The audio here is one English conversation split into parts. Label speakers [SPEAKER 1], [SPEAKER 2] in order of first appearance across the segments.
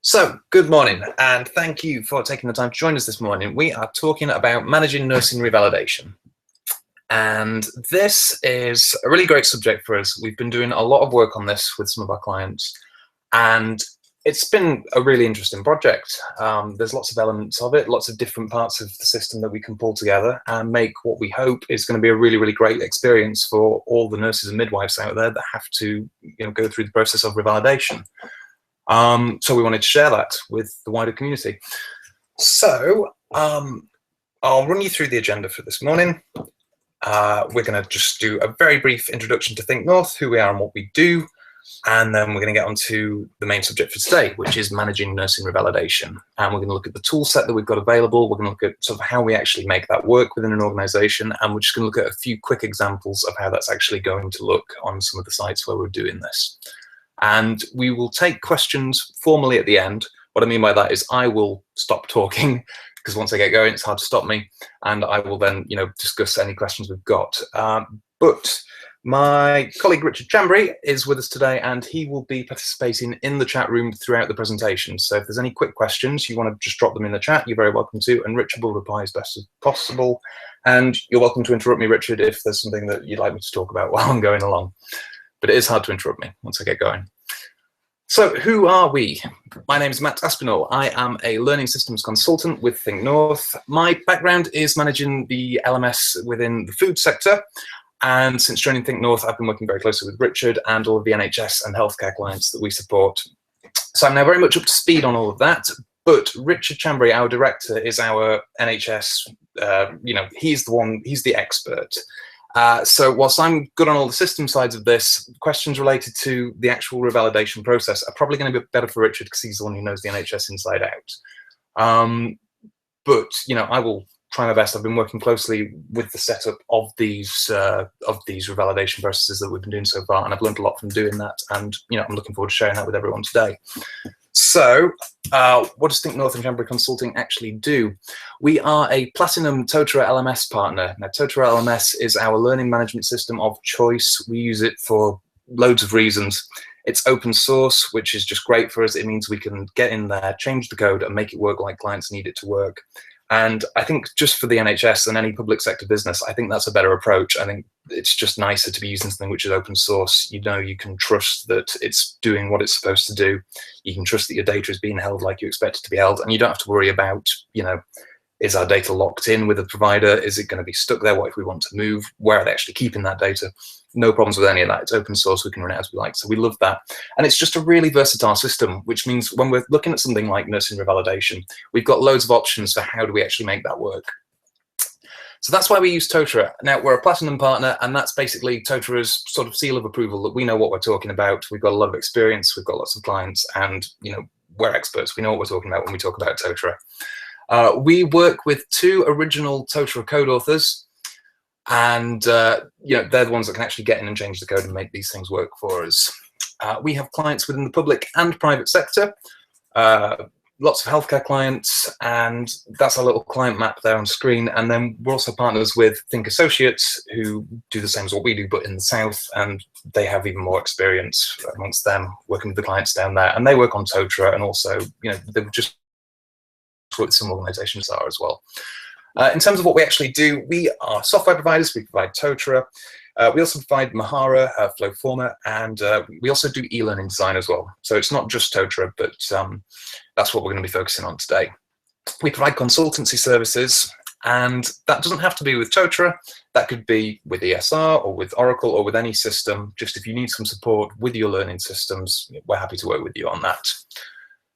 [SPEAKER 1] So, good morning, and thank you for taking the time to join us this morning. We are talking about managing nursing revalidation. And this is a really great subject for us. We've been doing a lot of work on this with some of our clients, and it's been a really interesting project. There's lots of elements of it, lots of different parts of the system that we can pull together and make what we hope is going to be a really, really great experience for all the nurses and midwives out there that have to go through the process of revalidation. So we wanted to share that with the wider community. So I'll run you through the agenda for this morning. We're going to just do a very brief introduction to Think North, who we are and what we do, and then we're going to get on to the main subject for today, which is managing nursing revalidation. And we're going to look at the tool set that we've got available. We're going to look at sort of how we actually make that work within an organisation, and we're just going to look at a few quick examples of how that's actually going to look on some of the sites where we're doing this. And we will take questions formally at the end. What I mean by that is I will stop talking because once I get going, it's hard to stop me. And I will then, discuss any questions we've got. But my colleague Richard Chambry is with us today, and he will be participating in the chat room throughout the presentation. So if there's any quick questions, you want to just drop them in the chat, you're very welcome to, and Richard will reply as best as possible. And you're welcome to interrupt me, Richard, if there's something that you'd like me to talk about while I'm going along. But it is hard to interrupt me once I get going. So who are we? My name is Matt Aspinall. I am a learning systems consultant with Think North. My background is managing the LMS within the food sector. And since joining Think North, I've been working very closely with Richard and all of the NHS and healthcare clients that we support. So I'm now very much up to speed on all of that. But Richard Chambry, our director, is our NHS, he's the expert. So whilst I'm good on all the system sides of this, questions related to the actual revalidation process are probably going to be better for Richard because he's the one who knows the NHS inside out. But I will try my best. I've been working closely with the setup of these revalidation processes that we've been doing so far, and I've learned a lot from doing that. And I'm looking forward to sharing that with everyone today. So what does Think North and Chambry Consulting actually do? We are a Platinum Totara LMS partner. Now, Totara LMS is our learning management system of choice. We use it for loads of reasons. It's open source, which is just great for us. It means we can get in there, change the code, and make it work like clients need it to work. And I think just for the NHS and any public sector business, I think that's a better approach. I think it's just nicer to be using something which is open source. You can trust that it's doing what it's supposed to do. You can trust that your data is being held like you expect it to be held. And you don't have to worry about, is our data locked in with a provider? Is it going to be stuck there? What if we want to move? Where are they actually keeping that data? No problems with any of that. It's open source. We can run it as we like. So we love that. And it's just a really versatile system, which means when we're looking at something like nursing revalidation, we've got loads of options for how do we actually make that work. So that's why we use Totara. Now, we're a Platinum partner, and that's basically Totara's sort of seal of approval that we know what we're talking about. We've got a lot of experience. We've got lots of clients, and we're experts. We know what we're talking about when we talk about Totara. We work with two original Totara code authors, and they're the ones that can actually get in and change the code and make these things work for us. We have clients within the public and private sector, lots of healthcare clients, and that's our little client map there on screen. And then we're also partners with Think Associates, who do the same as what we do, but in the south, and they have even more experience amongst them working with the clients down there. And they work on Totara, and also, they've just what some organizations are as well. In terms of what we actually do, we are software providers. We provide Totara. We also provide Mahara, Flowformer, and we also do e-learning design as well. So it's not just Totara, but that's what we're going to be focusing on today. We provide consultancy services, and that doesn't have to be with Totara. That could be with ESR or with Oracle or with any system. Just if you need some support with your learning systems, we're happy to work with you on that.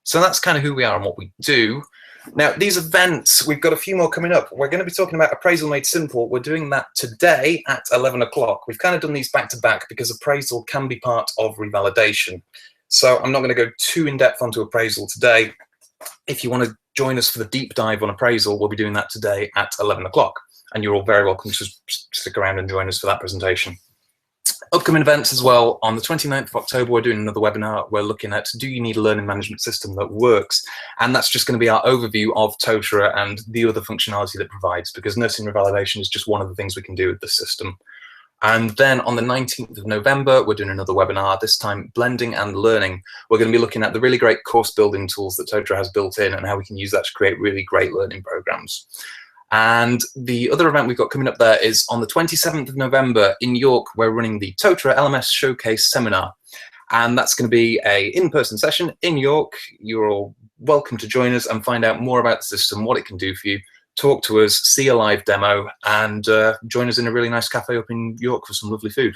[SPEAKER 1] So that's kind of who we are and what we do. Now, these events, we've got a few more coming up. We're going to be talking about Appraisal Made Simple. We're doing that today at 11 o'clock. We've kind of done these back to back because appraisal can be part of revalidation. So I'm not going to go too in-depth onto appraisal today. If you want to join us for the deep dive on appraisal, we'll be doing that today at 11 o'clock. And you're all very welcome to stick around and join us for that presentation. Upcoming events as well. On the 29th of October, we're doing another webinar. We're looking at, do you need a learning management system that works? And that's just going to be our overview of Totara and the other functionality that provides, because nursing revalidation is just one of the things we can do with the system. And then on the 19th of November, we're doing another webinar, this time blending and learning. We're going to be looking at the really great course building tools that Totra has built in and how we can use that to create really great learning programs. And the other event we've got coming up there is on the 27th of November in York. We're running the Totra LMS Showcase Seminar. And that's going to be an in-person session in York. You're all welcome to join us and find out more about the system, what it can do for you. Talk to us, see a live demo, and join us in a really nice cafe up in York for some lovely food.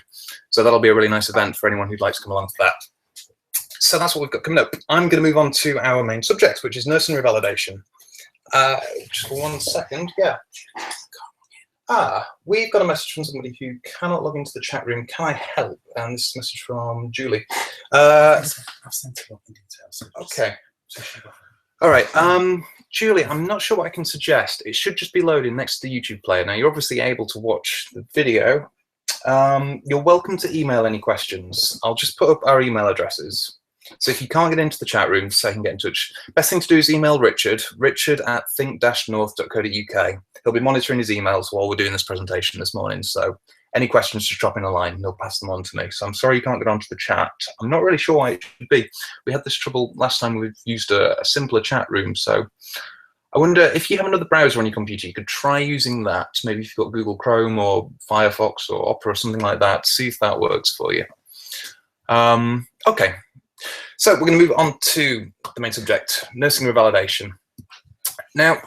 [SPEAKER 1] So that'll be a really nice event for anyone who'd like to come along to that. So that's what we've got coming up. I'm going to move on to our main subject, which is nursing revalidation. Just for 1 second, yeah. We've got a message from somebody who cannot log into the chat room. Can I help? And this is a message from Julie.
[SPEAKER 2] I've sent her login details.
[SPEAKER 1] Okay. All right. Julie, I'm not sure what I can suggest. It should just be loading next to the YouTube player. Now, you're obviously able to watch the video. You're welcome to email any questions. I'll just put up our email addresses. So if you can't get into the chat room, so I can get in touch. Best thing to do is email Richard at think-north.co.uk. He'll be monitoring his emails while we're doing this presentation this morning. So any questions, just drop in a line and he'll pass them on to me. So I'm sorry you can't get onto the chat. I'm not really sure why it should be. We had this trouble last time we've used a simpler chat room. So I wonder if you have another browser on your computer, you could try using that. Maybe if you've got Google Chrome or Firefox or Opera or something like that, see if that works for you. Okay, so we're going to move on to the main subject, nursing revalidation. Now,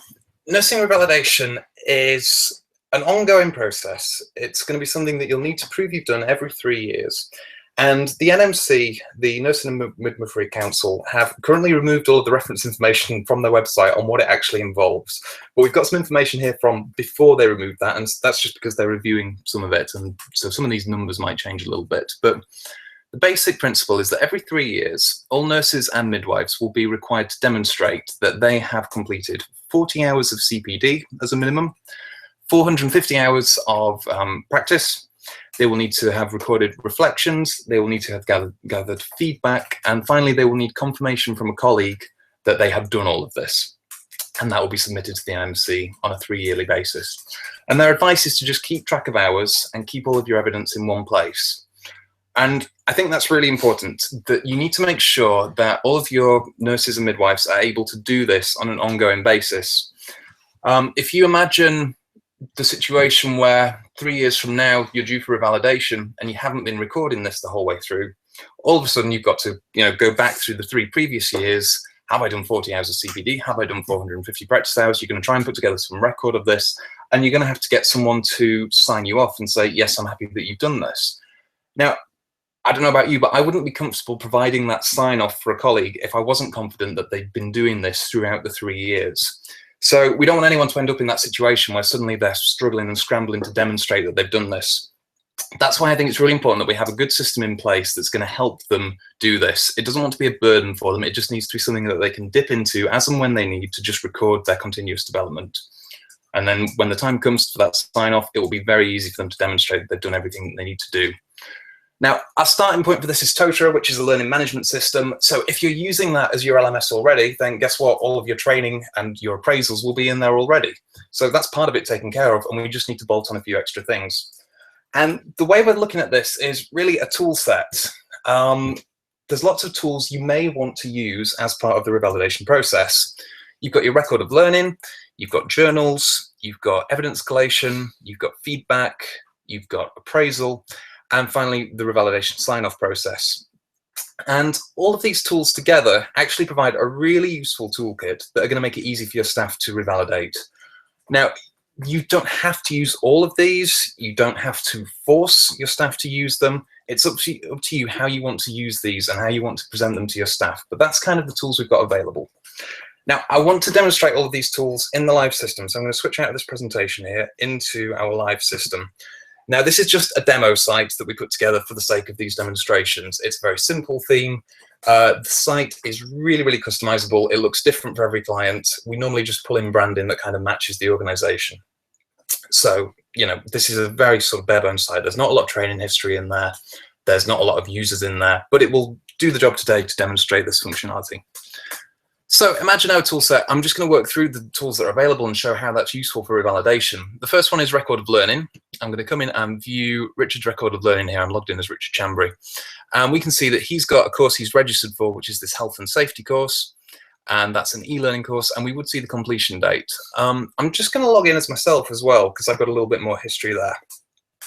[SPEAKER 1] nursing revalidation is an ongoing process. It's going to be something that you'll need to prove you've done every 3 years. And the NMC, the Nursing and Midwifery Council, have currently removed all of the reference information from their website on what it actually involves. But we've got some information here from before they removed that, and that's just because they're reviewing some of it. And so some of these numbers might change a little bit. But the basic principle is that every 3 years, all nurses and midwives will be required to demonstrate that they have completed 40 hours of CPD as a minimum, 450 hours of practice. They will need to have recorded reflections. They will need to have gathered feedback. And finally, they will need confirmation from a colleague that they have done all of this. And that will be submitted to the NMC on a 3-yearly basis. And their advice is to just keep track of hours and keep all of your evidence in one place. And I think that's really important, that you need to make sure that all of your nurses and midwives are able to do this on an ongoing basis. If you imagine the situation where 3 years from now you're due for revalidation and you haven't been recording this the whole way through, all of a sudden you've got to go back through the 3 previous years. Have I done 40 hours of CPD? Have I done 450 practice hours? You're going to try and put together some record of this, and you're going to have to get someone to sign you off and say, yes, I'm happy that you've done this. Now, I don't know about you, but I wouldn't be comfortable providing that sign off for a colleague if I wasn't confident that they'd been doing this throughout the 3 years. So we don't want anyone to end up in that situation where suddenly they're struggling and scrambling to demonstrate that they've done this. That's why I think it's really important that we have a good system in place that's going to help them do this. It doesn't want to be a burden for them. It just needs to be something that they can dip into as and when they need to just record their continuous development. And then when the time comes for that sign off, it will be very easy for them to demonstrate that they've done everything that they need to do. Now, our starting point for this is Totra, which is a learning management system. So if you're using that as your LMS already, then guess what? All of your training and your appraisals will be in there already. So that's part of it taken care of, and we just need to bolt on a few extra things. And the way we're looking at this is really a tool set. There's lots of tools you may want to use as part of the revalidation process. You've got your record of learning, you've got journals, you've got evidence collation, you've got feedback, you've got appraisal, and finally, the revalidation sign-off process. And all of these tools together actually provide a really useful toolkit that are going to make it easy for your staff to revalidate. Now, you don't have to use all of these. You don't have to force your staff to use them. It's up to you how you want to use these and how you want to present them to your staff. But that's kind of the tools we've got available. Now, I want to demonstrate all of these tools in the live system. So I'm going to switch out of this presentation here into our live system. Now, this is just a demo site that we put together for the sake of these demonstrations. It's a very simple theme. The site is really, really customizable. It looks different for every client. We normally just pull in branding that kind of matches the organization. So, this is a very sort of bare bones site. There's not a lot of training history in there. There's not a lot of users in there, but it will do the job today to demonstrate this functionality. So imagine our tool set. I'm just going to work through the tools that are available and show how that's useful for revalidation. The first one is record of learning. I'm going to come in and view Richard's record of learning here. I'm logged in as Richard Chambry. And we can see that he's got a course he's registered for, which is this health and safety course. And that's an e-learning course. And we would see the completion date. I'm just going to log in as myself as well, because I've got a little bit more history there.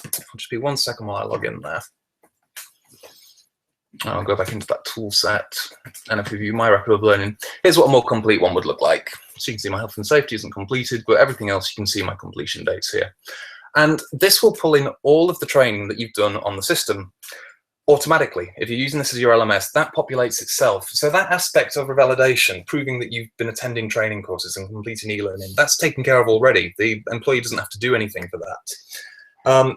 [SPEAKER 1] I'll just be 1 second while I log in there. I'll go back into that tool set, and if we view my record of learning, here's what a more complete one would look like. So you can see my health and safety isn't completed, but everything else you can see my completion dates here. And this will pull in all of the training that you've done on the system automatically. If you're using this as your LMS, that populates itself. So that aspect of revalidation, proving that you've been attending training courses and completing e-learning, that's taken care of already. The employee doesn't have to do anything for that.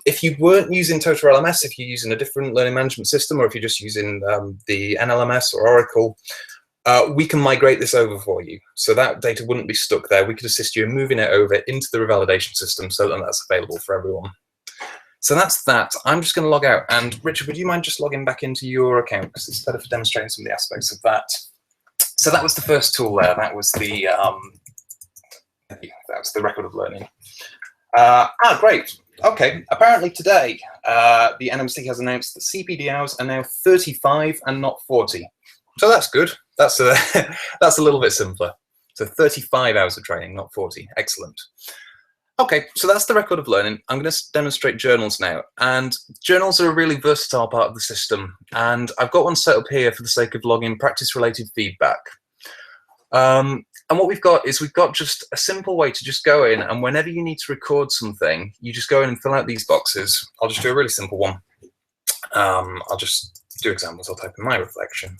[SPEAKER 1] If you weren't using Total LMS, if you're using a different learning management system, or if you're just using the NLMS or Oracle, we can migrate this over for you. So that data wouldn't be stuck there. We could assist you in moving it over into the revalidation system so that that's available for everyone. So that's that. I'm just going to log out. And Richard, would you mind just logging back into your account? Because it's better for demonstrating some of the aspects of that. So that was the first tool there. That was the record of learning. Great. Okay, apparently today, the NMC has announced that CPD hours are now 35 and not 40. So that's good. That's a, that's a little bit simpler. So 35 hours of training, not 40. Excellent. Okay, so that's the record of learning. I'm going to demonstrate journals now. And journals are a really versatile part of the system. And I've got one set up here for the sake of logging practice-related feedback. And what we've got is we've got just a simple way to just go in, and whenever you need to record something, you just go in and fill out these boxes. I'll just do a really simple one. I'll just do examples. I'll type in my reflection.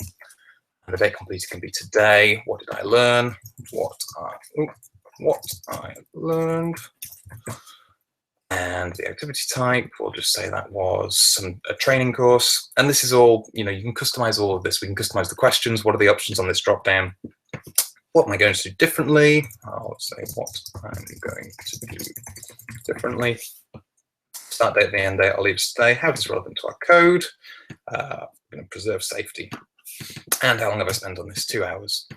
[SPEAKER 1] And the date completed can be today. What did I learn? What I learned. And the activity type, we'll just say that was a training course. And this is all, you know, you can customize all of this. We can customize the questions. What are the options on this drop down? What am I going to do differently? I'll say what I'm going to do differently. Start date, the end date, I'll leave today. How is it relevant to our code? I'm going to preserve safety. And how long have I spent on this? 2 hours.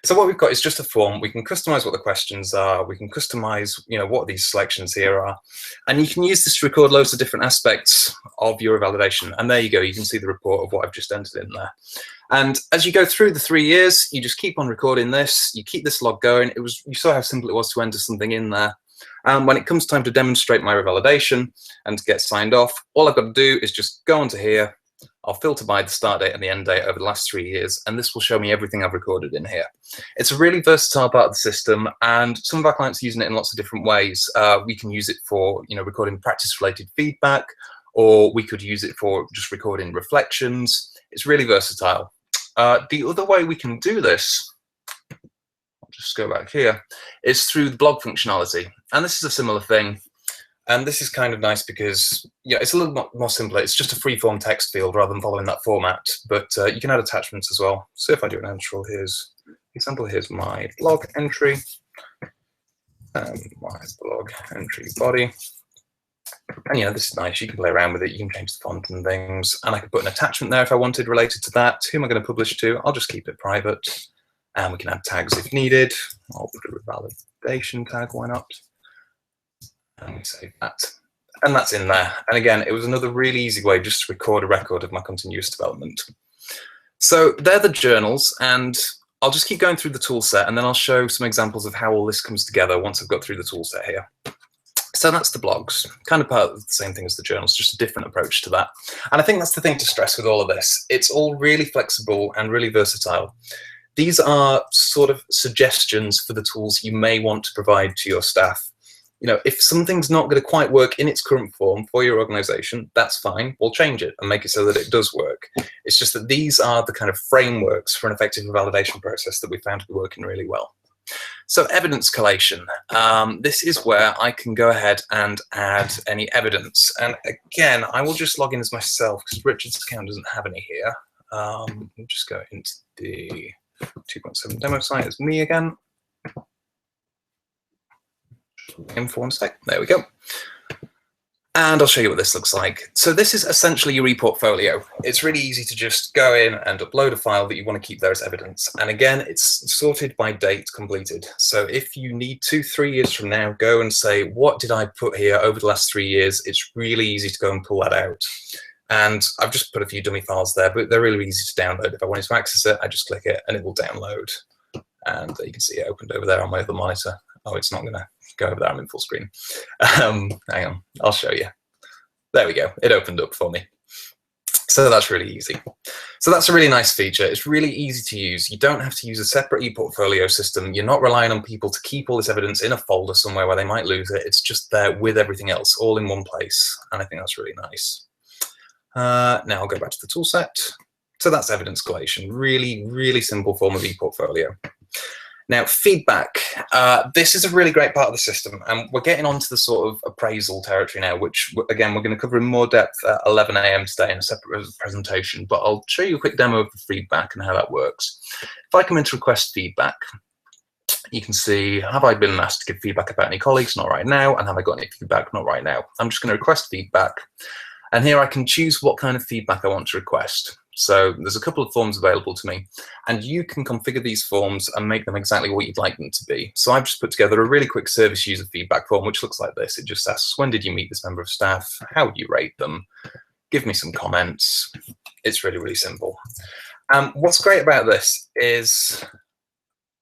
[SPEAKER 1] So what we've got is just a form. We can customize what the questions are. We can customize, you know, what these selections here are. And you can use this to record loads of different aspects of your validation. And there you go. You can see the report of what I've just entered in there. And as you go through the 3 years, you just keep on recording this. You keep this log going. You saw how simple it was to enter something in there. And when it comes time to demonstrate my revalidation and to get signed off, all I've got to do is just go onto here. I'll filter by the start date and the end date over the last 3 years, and this will show me everything I've recorded in here. It's a really versatile part of the system, and some of our clients are using it in lots of different ways. We can use it for, you know, recording practice-related feedback, or we could use it for just recording reflections. It's really versatile. The other way we can do this, I'll just go back here, is through the blog functionality, and this is a similar thing. And this is kind of nice because, yeah, it's a little more simpler. It's just a free-form text field rather than following that format. But you can add attachments as well. So if I do an intro, here's example. Here's my blog entry, and my blog entry body. And yeah, this is nice. You can play around with it. You can change the font and things. And I could put an attachment there if I wanted related to that. Who am I going to publish to? I'll just keep it private. And we can add tags if needed. I'll put a revalidation tag. Why not? And we save that, and that's in there. And again, it was another really easy way just to record a record of my continuous development. So they're the journals, and I'll just keep going through the tool set, and then I'll show some examples of how all this comes together once I've got through the tool set here. So that's the blogs, kind of part of the same thing as the journals, just a different approach to that. And I think that's the thing to stress with all of this. It's all really flexible and really versatile. These are sort of suggestions for the tools you may want to provide to your staff. You know, if something's not going to quite work in its current form for your organization, that's fine. We'll change it and make it so that it does work. It's just that these are the kind of frameworks for an effective validation process that we found to be working really well. So evidence collation. This is where I can go ahead and add any evidence. And again, I will just log in as myself because Richard's account doesn't have any here. We'll just go into the 2.7 demo site as me again. In for 1 sec. There we go. And I'll show you what this looks like. So this is essentially your e-portfolio. It's really easy to just go in and upload a file that you want to keep there as evidence. And again, it's sorted by date completed. So if you need to, 3 years from now, go and say, what did I put here over the last 3 years? It's really easy to go and pull that out. And I've just put a few dummy files there, but they're really easy to download. If I wanted to access it, I just click it and it will download. And you can see it opened over there on my other monitor. Oh, it's not going to go over there. I'm in full screen. Hang on, I'll show you. There we go. It opened up for me. So that's really easy. So that's a really nice feature. It's really easy to use. You don't have to use a separate e-portfolio system. You're not relying on people to keep all this evidence in a folder somewhere where they might lose it. It's just there with everything else, all in one place. And I think that's really nice. Now I'll go back to the tool set. So that's evidence collation. Really, really simple form of e-portfolio. Now, feedback. This is a really great part of the system, and we're getting onto the sort of appraisal territory now, which, again, we're going to cover in more depth at 11 AM today in a separate presentation, but I'll show you a quick demo of the feedback and how that works. If I come into request feedback, you can see, have I been asked to give feedback about any colleagues? Not right now. And have I got any feedback? Not right now. I'm just going to request feedback, and here I can choose what kind of feedback I want to request. So there's a couple of forms available to me, and you can configure these forms and make them exactly what you'd like them to be. So I've just put together a really quick service user feedback form, which looks like this. It just asks, when did you meet this member of staff? How would you rate them? Give me some comments. It's really, really simple. What's great about this is,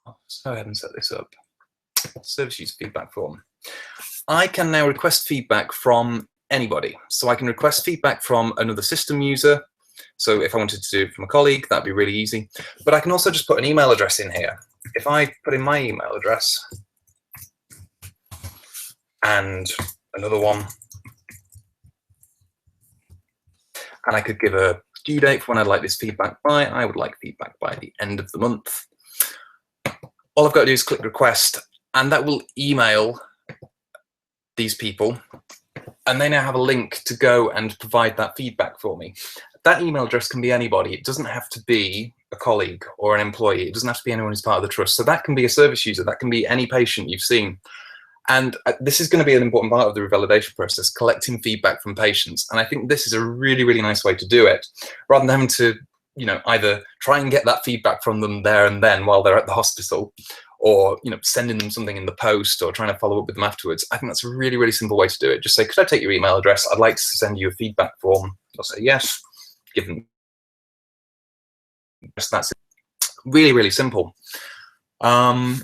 [SPEAKER 1] let's go ahead and set this up. Service user feedback form. I can now request feedback from anybody. So I can request feedback from another system user. So if I wanted to do it from a colleague, that'd be really easy. But I can also just put an email address in here. If I put in my email address and another one, and I could give a due date for when I'd like this feedback by. I would like feedback by the end of the month. All I've got to do is click request, and that will email these people, and they now have a link to go and provide that feedback for me. That email address can be anybody. It doesn't have to be a colleague or an employee. It doesn't have to be anyone who's part of the trust. So that can be a service user. That can be any patient you've seen. And this is going to be an important part of the revalidation process, collecting feedback from patients. And I think this is a really, really nice way to do it, rather than having to, either try and get that feedback from them there and then while they're at the hospital, or sending them something in the post or trying to follow up with them afterwards. I think that's a really, really simple way to do it. Just say, could I take your email address? I'd like to send you a feedback form. I'll say yes. Give them. That's it. Really, really simple. I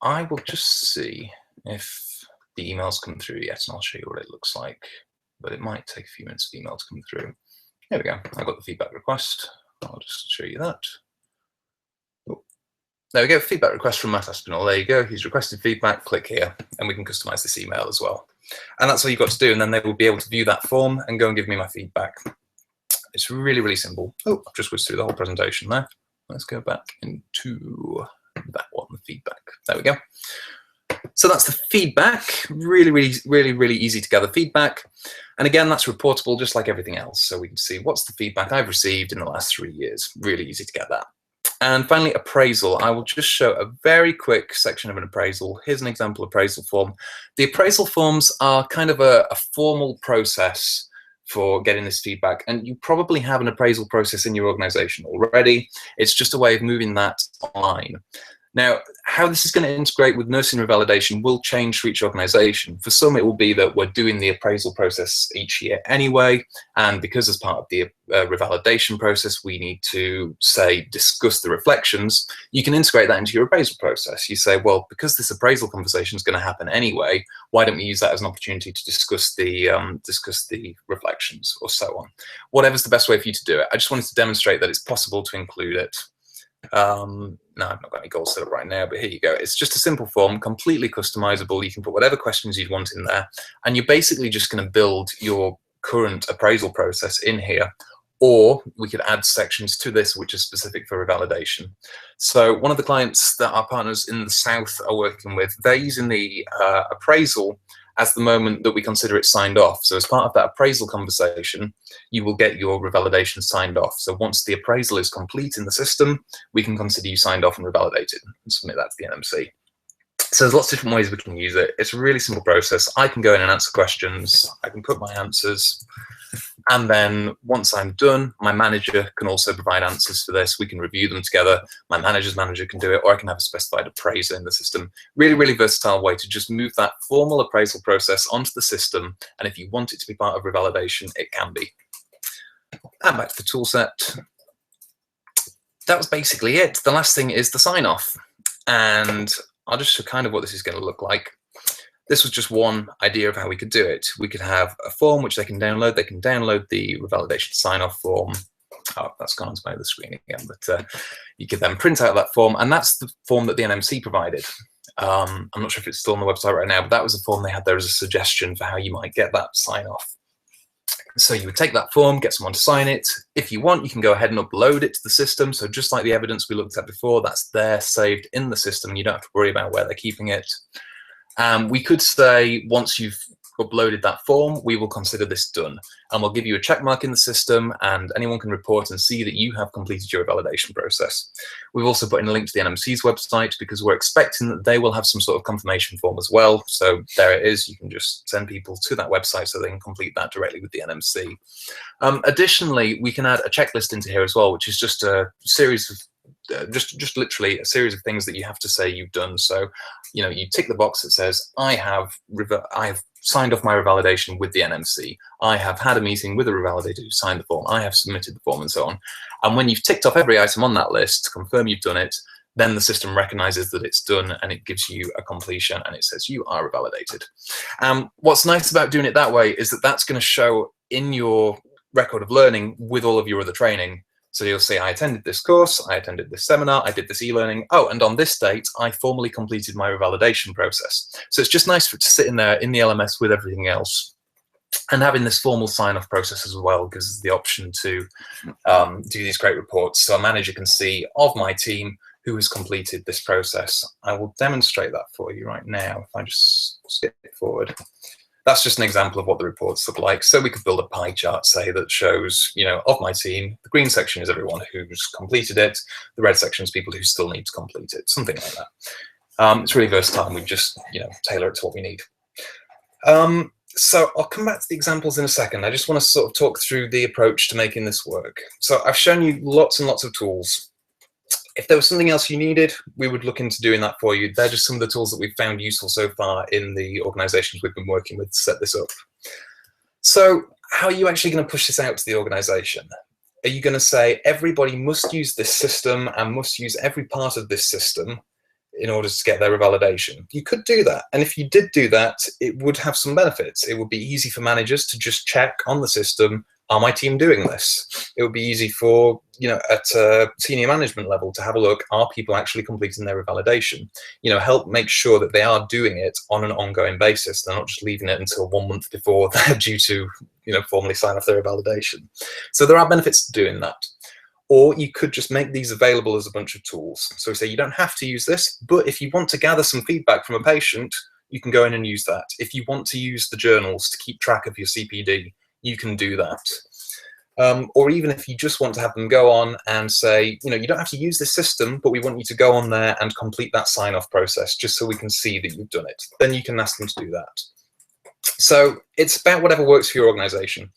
[SPEAKER 1] will just see if the emails come through yet, and I'll show you what it looks like. But it might take a few minutes for the email to come through. There we go. I got the feedback request. I'll just show you that. Oh, there we go. Feedback request from Matt Aspinall. There you go. He's requested feedback. Click here, and we can customize this email as well. And that's all you've got to do. And then they will be able to view that form and go and give me my feedback. It's really, really simple. Oh, I've just whizzed through the whole presentation there. Let's go back into that one, the feedback. There we go. So that's the feedback. Really, really, really, really easy to gather feedback. And again, that's reportable just like everything else. So we can see what's the feedback I've received in the last 3 years. Really easy to get that. And finally, appraisal. I will just show a very quick section of an appraisal. Here's an example appraisal form. The appraisal forms are kind of a formal process for getting this feedback, and you probably have an appraisal process in your organization already. It's just a way of moving that online. Now, how this is going to integrate with nursing revalidation will change for each organization. For some, it will be that we're doing the appraisal process each year anyway, and because as part of the revalidation process, we need to, say, discuss the reflections, you can integrate that into your appraisal process. You say, well, because this appraisal conversation is going to happen anyway, why don't we use that as an opportunity to discuss the reflections, or so on. Whatever's the best way for you to do it. I just wanted to demonstrate that it's possible to include it. No, I've not got any goals set up right now, but here you go. It's just a simple form, completely customizable. You can put whatever questions you'd want in there, and you're basically just going to build your current appraisal process in here, or we could add sections to this which are specific for revalidation. So one of the clients that our partners in the South are working with, they're using the appraisal as the moment that we consider it signed off. So as part of that appraisal conversation, you will get your revalidation signed off. So once the appraisal is complete in the system, we can consider you signed off and revalidated and submit that to the NMC. So there's lots of different ways we can use it. It's a really simple process. I can go in and answer questions. I can put my answers. And then once I'm done, my manager can also provide answers for this. We can review them together. My manager's manager can do it, or I can have a specified appraiser in the system. Really, really versatile way to just move that formal appraisal process onto the system. And if you want it to be part of revalidation, it can be. And back to the tool set. That was basically it. The last thing is the sign off. And I'll just show kind of what this is going to look like. This was just one idea of how we could do it. We could have a form which they can download. They can download the revalidation sign-off form. Oh, that's gone onto my other screen again, but you could then print out that form, and that's the form that the NMC provided. I'm not sure if it's still on the website right now, but that was a form they had there as a suggestion for how you might get that sign-off. So you would take that form, get someone to sign it. If you want, you can go ahead and upload it to the system. So just like the evidence we looked at before, that's there saved in the system. You don't have to worry about where they're keeping it. We could say, once you've uploaded that form, we will consider this done. And we'll give you a check mark in the system, and anyone can report and see that you have completed your validation process. We've also put in a link to the NMC's website because we're expecting that they will have some sort of confirmation form as well. So there it is. You can just send people to that website so they can complete that directly with the NMC. Additionally, we can add a checklist into here as well, which is just a series of just literally a series of things that you have to say you've done. So, you know, you tick the box that says, I have signed off my revalidation with the NMC. I have had a meeting with a revalidator who signed the form. I have submitted the form, and so on. And when you've ticked off every item on that list to confirm you've done it, then the system recognizes that it's done, and it gives you a completion, and it says you are revalidated. What's nice about doing it that way is that that's going to show in your record of learning with all of your other training. So you'll say, I attended this course, I attended this seminar, I did this e-learning. Oh, and on this date, I formally completed my revalidation process. So it's just nice for it to sit in there in the LMS with everything else. And having this formal sign-off process as well gives us the option to do these great reports. So a manager can see of my team who has completed this process. I will demonstrate that for you right now. If I just skip it forward. That's just an example of what the reports look like. So we could build a pie chart, say, that shows, you know, of my team, the green section is everyone who's completed it. The red section is people who still need to complete it, something like that. It's really versatile, and we just, you know, tailor it to what we need. So I'll come back to the examples in a second. I just want to sort of talk through the approach to making this work. So I've shown you lots and lots of tools. If there was something else you needed, we would look into doing that for you. They're just some of the tools that we've found useful so far in the organizations we've been working with to set this up. So how are you actually going to push this out to the organization? Are you going to say everybody must use this system and must use every part of this system in order to get their revalidation? You could do that. And if you did do that, it would have some benefits. It would be easy for managers to just check on the system, are my team doing this? It would be easy for, you know, at a senior management level to have a look, are people actually completing their revalidation? You know, help make sure that they are doing it on an ongoing basis. They're not just leaving it until 1 month before they're due to, you know, formally sign off their revalidation. So there are benefits to doing that. Or you could just make these available as a bunch of tools. So we say you don't have to use this, but if you want to gather some feedback from a patient, you can go in and use that. If you want to use the journals to keep track of your CPD, you can do that. Or even if you just want to have them go on and say, you know, you don't have to use this system, but we want you to go on there and complete that sign-off process just so we can see that you've done it. Then you can ask them to do that. So it's about whatever works for your organization.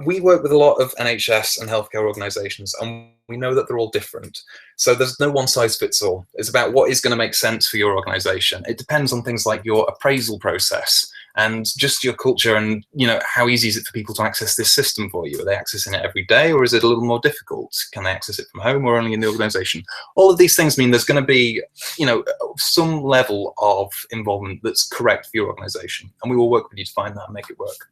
[SPEAKER 1] We work with a lot of NHS and healthcare organizations, and we know that they're all different. So there's no one size fits all. It's about what is going to make sense for your organization. It depends on things like your appraisal process and just your culture and, you know, how easy is it for people to access this system for you? Are they accessing it every day, or is it a little more difficult? Can they access it from home or only in the organization? All of these things mean there's going to be, you know, some level of involvement that's correct for your organization, and we will work with you to find that and make it work.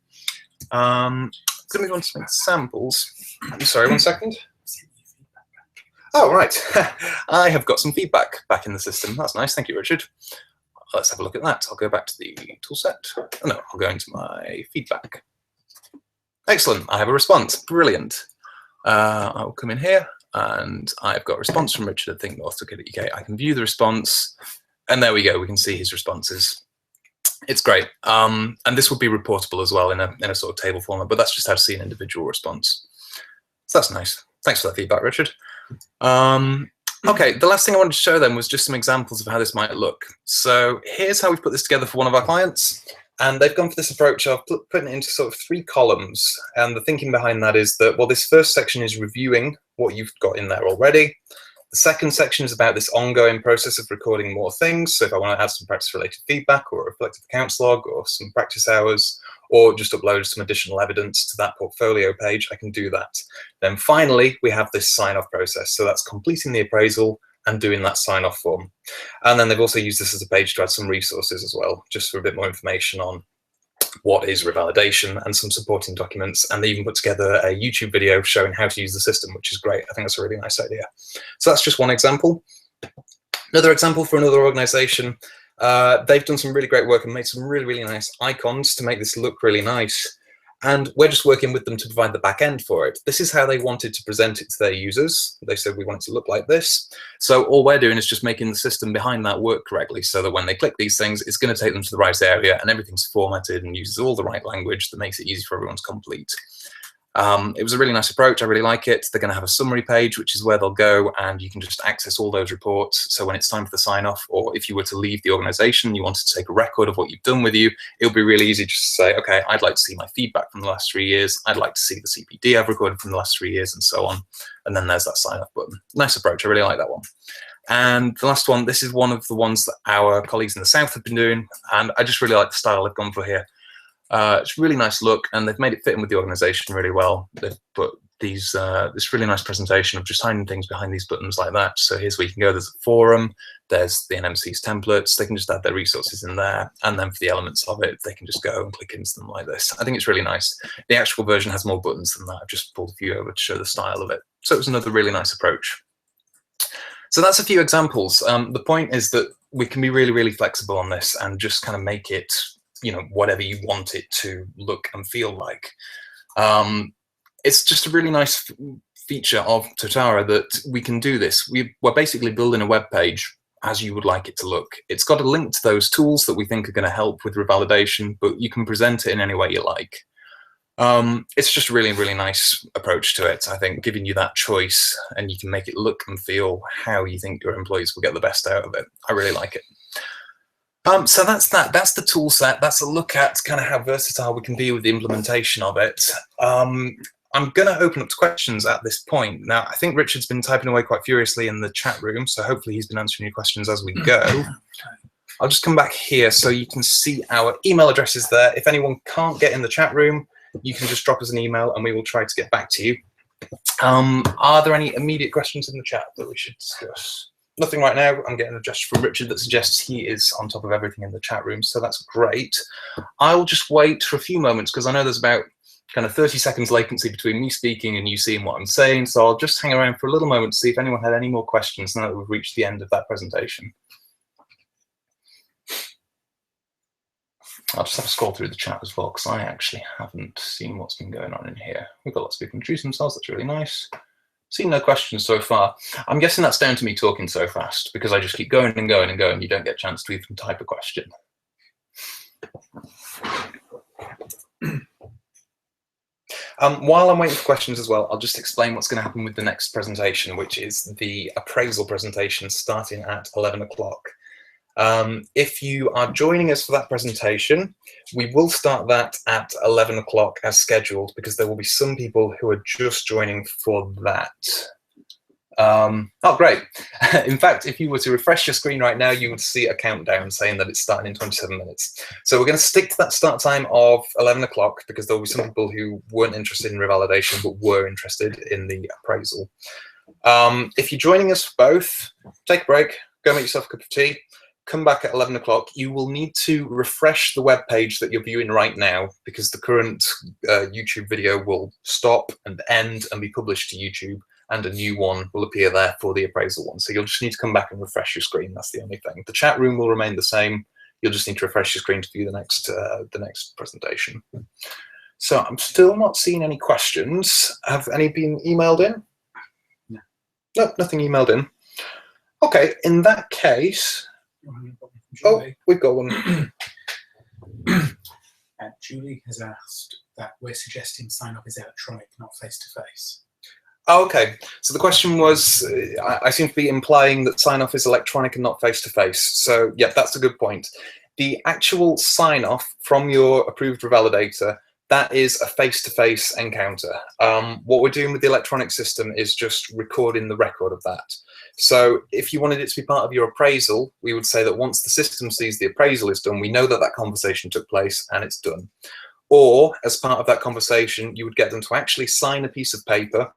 [SPEAKER 1] I'm going to move on to some examples. Sorry, 1 second. Oh, right. I have got some feedback back in the system. That's nice. Thank you, Richard. Let's have a look at that. I'll go back to the toolset. Oh, no, I'll go into my feedback. Excellent. I have a response. Brilliant. I'll come in here, and I've got a response from Richard at thinknorth.co.uk. I can view the response, and there we go. We can see his responses. It's great. And this would be reportable as well in a sort of table format, but that's just how to see an individual response. So that's nice. Thanks for that feedback, Richard. Okay, the last thing I wanted to show them was just some examples of how this might look. So here's how we've put this together for one of our clients. And they've gone for this approach of putting it into sort of 3 columns. And the thinking behind that is that, well, this first section is reviewing what you've got in there already. The second section is about this ongoing process of recording more things. So if I want to add some practice-related feedback or a reflective accounts log or some practice hours, or just upload some additional evidence to that portfolio page, I can do that. Then finally, we have this sign-off process. So that's completing the appraisal and doing that sign-off form. And then they've also used this as a page to add some resources as well, just for a bit more information on what is revalidation and some supporting documents. And they even put together a YouTube video showing how to use the system, which is great. I think that's a really nice idea. So that's just one example. Another example for another organization, they've done some really great work and made some really, really nice icons to make this look really nice. And we're just working with them to provide the back end for it. This is how they wanted to present it to their users. They said we want it to look like this. So all we're doing is just making the system behind that work correctly so that when they click these things, it's going to take them to the right area and everything's formatted and uses all the right language that makes it easy for everyone to complete. It was a really nice approach. I really like it. They're going to have a summary page, which is where they'll go and you can just access all those reports. So when it's time for the sign off, or if you were to leave the organization, you wanted to take a record of what you've done with you, it'll be really easy just to say, okay, I'd like to see my feedback from the last 3 years. I'd like to see the CPD I've recorded from the last 3 years and so on. And then there's that sign off button. Nice approach. I really like that one. And the last one, this is one of the ones that our colleagues in the South have been doing. And I just really like the style they've gone for here. It's a really nice look, and they've made it fit in with the organization really well. They've put these this really nice presentation of just hiding things behind these buttons like that. So here's where you can go. There's a forum, there's the NMC's templates. They can just add their resources in there, and then for the elements of it, they can just go and click into them like this. I think it's really nice. The actual version has more buttons than that. I've just pulled a few over to show the style of it. So it was another really nice approach. So that's a few examples. The point is that we can be really, really flexible on this and just kind of make it, you know, whatever you want it to look and feel like. It's just a really nice feature of Totara that we can do this. We're basically building a web page as you would like it to look. It's got a link to those tools that we think are going to help with revalidation, but you can present it in any way you like. It's just a really, really nice approach to it, I think, giving you that choice, and you can make it look and feel how you think your employees will get the best out of it. I really like it. So that's that. That's the tool set. That's a look at kind of how versatile we can be with the implementation of it. I'm going to open up to questions at this point. Now, I think Richard's been typing away quite furiously in the chat room, so hopefully he's been answering your questions as we go. I'll just come back here so you can see our email addresses there. If anyone can't get in the chat room, you can just drop us an email and we will try to get back to you. Are there any immediate questions in the chat that we should discuss? Nothing right now. I'm getting a gesture from Richard that suggests he is on top of everything in the chat room, so that's great. I'll just wait for a few moments because I know there's about kind of 30 seconds latency between me speaking and you seeing what I'm saying, so I'll just hang around for a little moment to see if anyone had any more questions now that we've reached the end of that presentation. I'll just have to scroll through the chat as well because I actually haven't seen what's been going on in here. We've got lots of people introducing themselves. That's really nice. Seen no questions so far. I'm guessing that's down to me talking so fast because I just keep going and going and going. You don't get a chance to even type a question. While I'm waiting for questions as well, I'll just explain what's going to happen with the next presentation, which is the appraisal presentation starting at 11 o'clock. If you are joining us for that presentation, we will start that at 11 o'clock as scheduled because there will be some people who are just joining for that. Oh, great. In fact, if you were to refresh your screen right now, you would see a countdown saying that it's starting in 27 minutes. So we're going to stick to that start time of 11 o'clock because there will be some people who weren't interested in revalidation but were interested in the appraisal. If you're joining us for both, take a break, go make yourself a cup of tea. Come back at 11 o'clock. You will need to refresh the web page that you're viewing right now because the current YouTube video will stop and end and be published to YouTube, and a new one will appear there for the appraisal one. So you'll just need to come back and refresh your screen. That's the only thing. The chat room will remain the same. You'll just need to refresh your screen to view the next presentation. So I'm still not seeing any questions. Have any been emailed in?
[SPEAKER 2] No.
[SPEAKER 1] Nope, nothing emailed in. Okay, in that case. Oh, we've got one.
[SPEAKER 2] Julie has asked that we're suggesting sign-up is electronic, not face-to-face.
[SPEAKER 1] Oh, okay. So the question was, I seem to be implying that sign-off is electronic and not face-to-face. So yeah, that's a good point. The actual sign-off from your approved revalidator, that is a face-to-face encounter. What we're doing with the electronic system is just recording the record of that. So if you wanted it to be part of your appraisal, we would say that once the system sees the appraisal is done, we know that that conversation took place and it's done. Or as part of that conversation, you would get them to actually sign a piece of paper,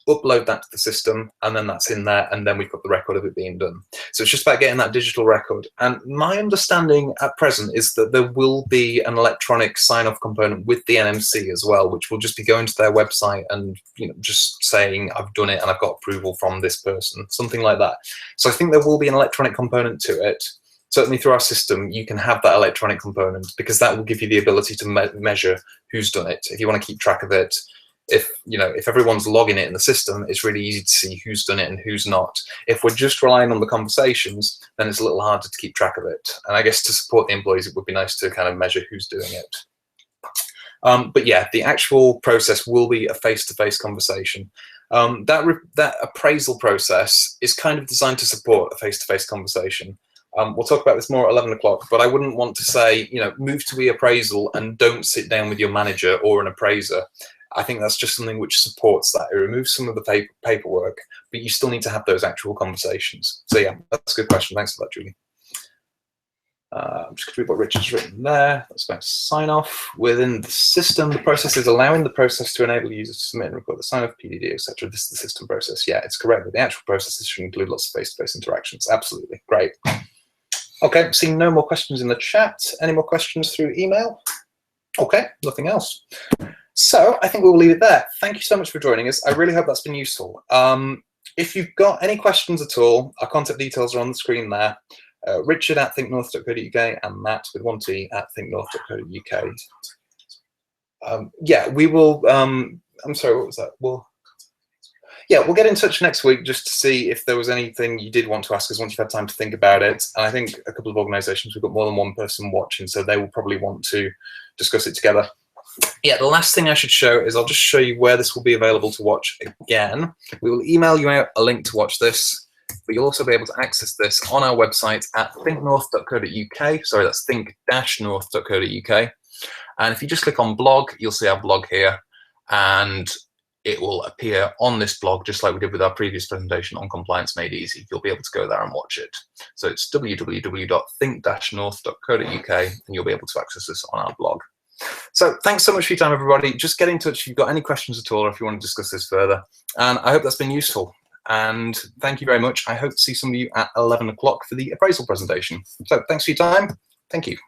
[SPEAKER 1] upload that to the system, and then that's in there, and then we've got the record of it being done. So it's just about getting that digital record. And my understanding at present is that there will be an electronic sign-off component with the NMC as well, which will just be going to their website and just saying, I've done it and I've got approval from this person, something like that. So I think there will be an electronic component to it. Certainly through our system, you can have that electronic component because that will give you the ability to measure who's done it. If you want to keep track of it, if everyone's logging it in the system, it's really easy to see who's done it and who's not. If we're just relying on the conversations, then it's a little harder to keep track of it. And I guess to support the employees, it would be nice to kind of measure who's doing it. But yeah, the actual process will be a face-to-face conversation. That appraisal process is kind of designed to support a face-to-face conversation. We'll talk about this more at 11 o'clock, but I wouldn't want to say, move to e-appraisal and don't sit down with your manager or an appraiser. I think that's just something which supports that. It removes some of the paperwork, but you still need to have those actual conversations. So yeah, that's a good question. Thanks for that, Julie. I'm just going to read what Richard's written there. That's about sign off within the system. The process is allowing the process to enable users to submit and record the sign off, PDD, etc. This is the system process. Yeah, it's correct. But the actual processes should include lots of face-to-face interactions. Absolutely. Great. Okay, seeing no more questions in the chat. Any more questions through email? Okay, nothing else. So I think we'll leave it there. Thank you so much for joining us. I really hope that's been useful. If you've got any questions at all, our contact details are on the screen there. Richard at thinknorth.co.uk and Matt with 1T at thinknorth.co.uk. Yeah, we will. I'm sorry, what was that? We'll get in touch next week just to see if there was anything you did want to ask us once you've had time to think about it. And I think a couple of organisations, we've got more than one person watching, so they will probably want to discuss it together. Yeah, the last thing I should show is I'll just show you where this will be available to watch again. We will email you out a link to watch this, but you'll also be able to access this on our website at thinknorth.co.uk. Sorry, that's think-north.co.uk. And if you just click on blog, you'll see our blog here, and it will appear on this blog just like we did with our previous presentation on Compliance Made Easy. You'll be able to go there and watch it. So it's www.think-north.co.uk, and you'll be able to access this on our blog. So thanks so much for your time, everybody. Just get in touch if you've got any questions at all or if you want to discuss this further. And I hope that's been useful. And thank you very much. I hope to see some of you at 11 o'clock for the appraisal presentation. So thanks for your time. Thank you.